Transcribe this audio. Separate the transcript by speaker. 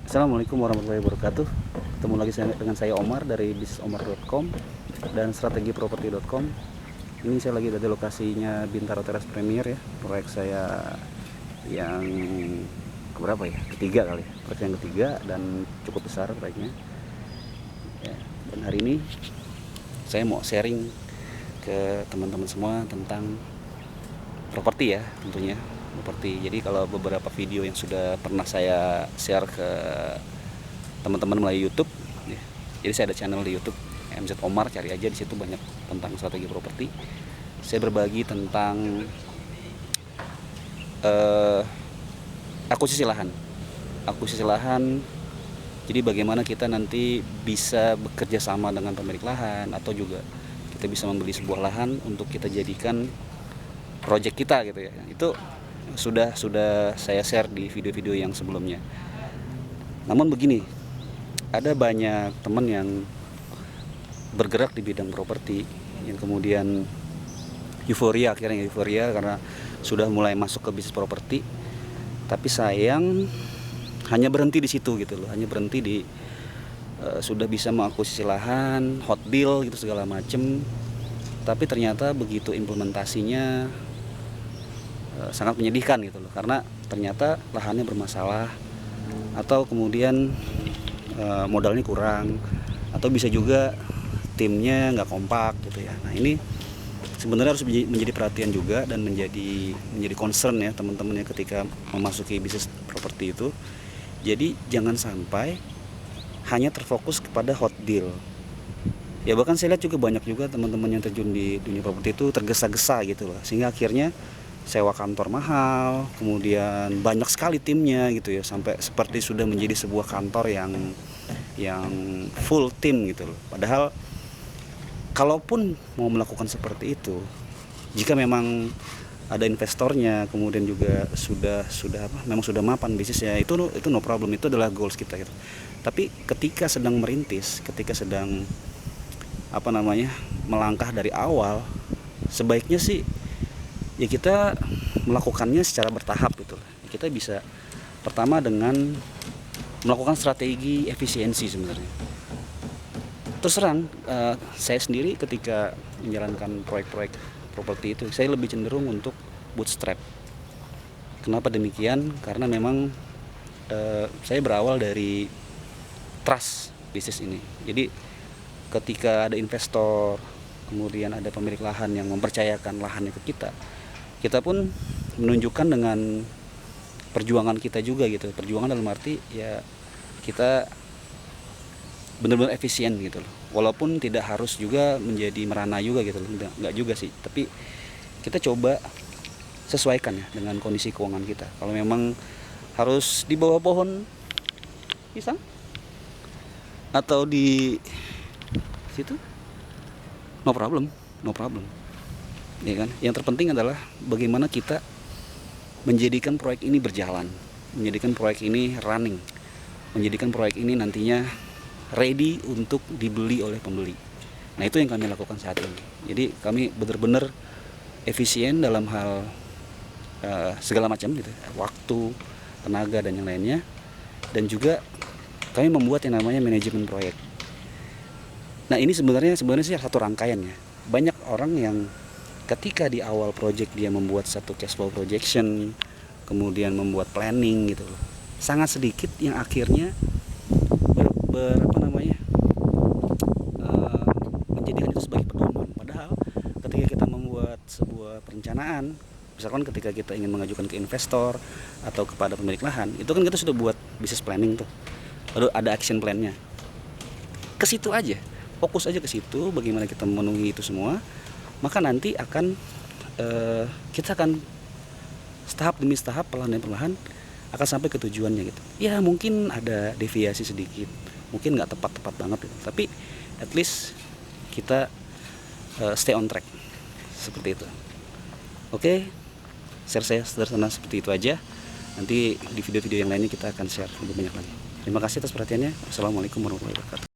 Speaker 1: Assalamualaikum warahmatullahi wabarakatuh. Ketemu lagi dengan saya Omar dari bisnisomar.com dan strategiproperty.com. Ini saya lagi ada di lokasinya Bintaro Terrace Premier ya. Proyek saya yang keberapa ya? Ketiga kali. Proyek yang ketiga dan cukup besar proyeknya. Ya, dan hari ini saya mau sharing ke teman-teman semua tentang properti ya, tentunya properti. Jadi kalau beberapa video yang sudah pernah saya share ke teman-teman melalui YouTube ya. Jadi saya ada channel di YouTube MZ Omar, cari aja di situ banyak tentang strategi properti. Saya berbagi tentang akuisisi lahan. Akuisisi lahan. Jadi bagaimana kita nanti bisa bekerja sama dengan pemilik lahan atau juga kita bisa membeli sebuah lahan untuk kita jadikan project kita gitu ya. Itu sudah saya share di video-video yang sebelumnya. Namun begini, ada banyak teman yang bergerak di bidang properti yang kemudian akhirnya euforia karena sudah mulai masuk ke bisnis properti, tapi sayang hanya berhenti di situ gitu loh, hanya berhenti di sudah bisa mengakuisisi lahan, hot deal gitu segala macem, tapi ternyata begitu implementasinya sangat menyedihkan gitu loh, karena ternyata lahannya bermasalah atau kemudian modalnya kurang atau bisa juga timnya nggak kompak gitu ya. Nah ini sebenarnya harus menjadi perhatian juga dan menjadi concern ya teman-teman ya ketika memasuki bisnis properti itu. Jadi jangan sampai hanya terfokus kepada hot deal. Ya bahkan saya lihat juga banyak juga teman-teman yang terjun di dunia properti itu tergesa-gesa gitu loh, sehingga akhirnya sewa kantor mahal, kemudian banyak sekali timnya gitu ya, sampai seperti sudah menjadi sebuah kantor yang full tim gitu loh. Padahal kalaupun mau melakukan seperti itu, jika memang ada investornya, kemudian juga memang sudah mapan bisnisnya, itu no problem, itu adalah goals kita gitu. Tapi ketika sedang merintis, ketika sedang melangkah dari awal, sebaiknya sih ya kita melakukannya secara bertahap gitu. Kita bisa pertama dengan melakukan strategi efisiensi sebenarnya. Terus terang, saya sendiri ketika menjalankan proyek-proyek properti itu, saya lebih cenderung untuk bootstrap. Kenapa demikian? Karena memang saya berawal dari trust bisnis ini. Jadi ketika ada investor, kemudian ada pemilik lahan yang mempercayakan lahannya ke kita pun menunjukkan dengan perjuangan kita juga gitu. Perjuangan dalam arti ya kita benar-benar efisien gitu loh. Walaupun tidak harus juga menjadi merana juga gitu loh. Enggak juga sih, tapi kita coba sesuaikan ya dengan kondisi keuangan kita. Kalau memang harus di bawah pohon pisang atau di situ, no problem. Ya kan? Yang terpenting adalah bagaimana kita menjadikan proyek ini berjalan, menjadikan proyek ini running, menjadikan proyek ini nantinya ready untuk dibeli oleh pembeli. Nah itu yang kami lakukan saat ini. Jadi kami benar-benar efisien dalam hal segala macam gitu, waktu, tenaga dan yang lainnya. Dan juga kami membuat yang namanya manajemen proyek. Nah ini sebenarnya sih satu rangkaian ya. Banyak orang yang ketika di awal project dia membuat satu cash flow projection, kemudian membuat planning gitu loh, sangat sedikit yang akhirnya menjadikan itu sebagai pedoman. Padahal ketika kita membuat sebuah perencanaan, misalkan ketika kita ingin mengajukan ke investor atau kepada pemilik lahan, itu kan kita sudah buat business planning tuh, lalu ada action plan-nya. Ke situ aja, fokus aja ke situ, bagaimana kita memenuhi itu semua, maka nanti kita akan tahap demi tahap, perlahan demi perlahan akan sampai ke tujuannya gitu. Ya mungkin ada deviasi sedikit, mungkin nggak tepat banget gitu, tapi at least kita stay on track seperti itu. Oke, share saya sederhana seperti itu aja. Nanti di video-video yang lainnya kita akan share lebih banyak lagi. Terima kasih atas perhatiannya. Assalamualaikum warahmatullahi wabarakatuh.